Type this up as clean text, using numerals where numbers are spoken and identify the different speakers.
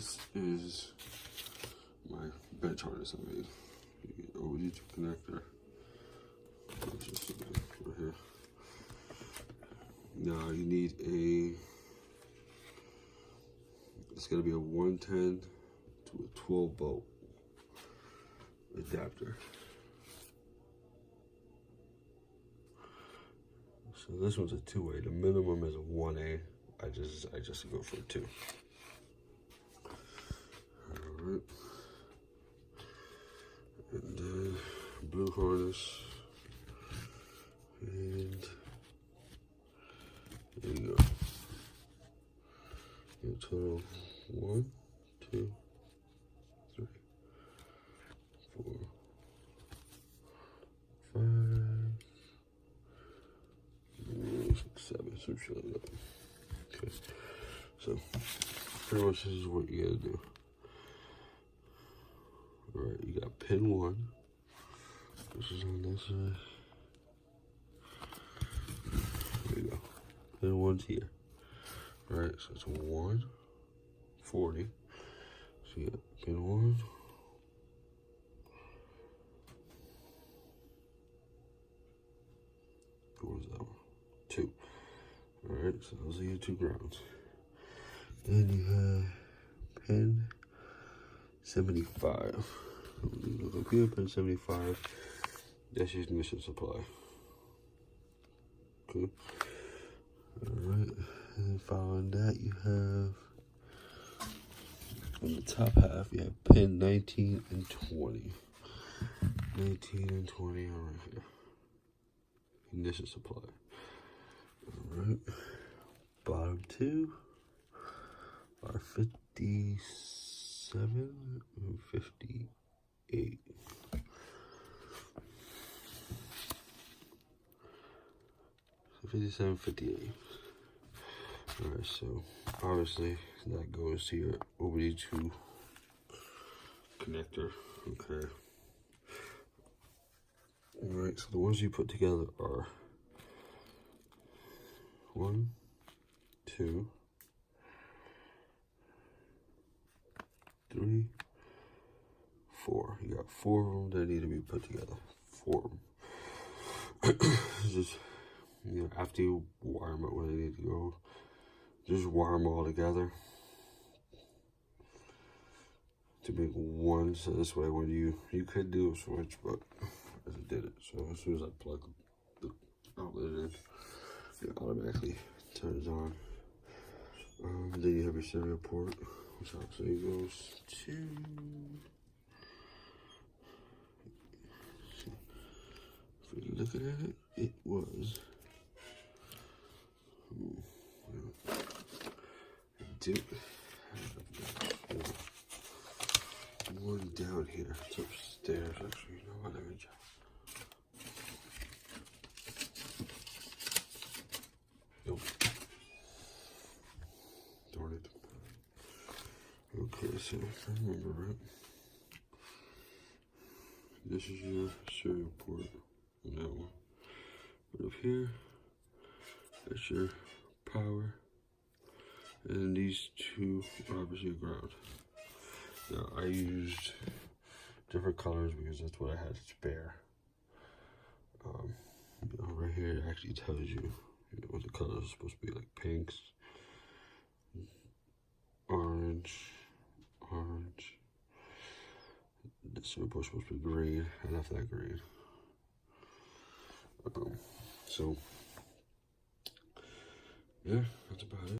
Speaker 1: this is my bench harness I made. OBD2 connector. Right here. Now you need it's gonna be a 110 to a 12 volt adapter. So this one's a 2A. The minimum is a 1A. I just go for a 2. All right. And then blue harness. And there you go. In total 1, 2, 3, 4, 5, 6, 7, some shit like that. Okay. So pretty much this is what you gotta do. Alright, you got pin 1. This is on this side. There you go. Pin 1's here. Alright, so it's 140. So you got pin 1. What was that one? 2. Alright, so those are your 2 grounds. Then you have pin 75. Look up here, pin 75. That's your ignition supply. Okay. Alright, and following that you have on the top half you have pin 19 and 20. 19 and 20 are right here. Ignition supply. Alright. Bottom 2 are 57 and 58. So 57, 58. Alright, so obviously that goes to your OBD2 connector. Okay. Alright, so the ones you put together are 1, 2, 3, 4. You got 4 of them that need to be put together. 4 of them. Just, you know, after you wire them up where they need to go, just wire them all together to make one. So this way, when you could do a switch, but as I did it, so as soon as I plug the outlet in, it automatically turns on. Then you have your serial port, which obviously goes to. If you're looking at it, it was. I do have one down here. It's upstairs. Actually, you know what? Let me check. Nope. Darn it. Okay, so if I remember right, this is your serial port on that one. But up here, that's your power. And these 2 are obviously ground. Now, I used different colors because that's what I had to spare. Right here, it actually tells you, what the colors are supposed to be, like pinks, orange. This is supposed to be green. I left that green. So, yeah, that's about it.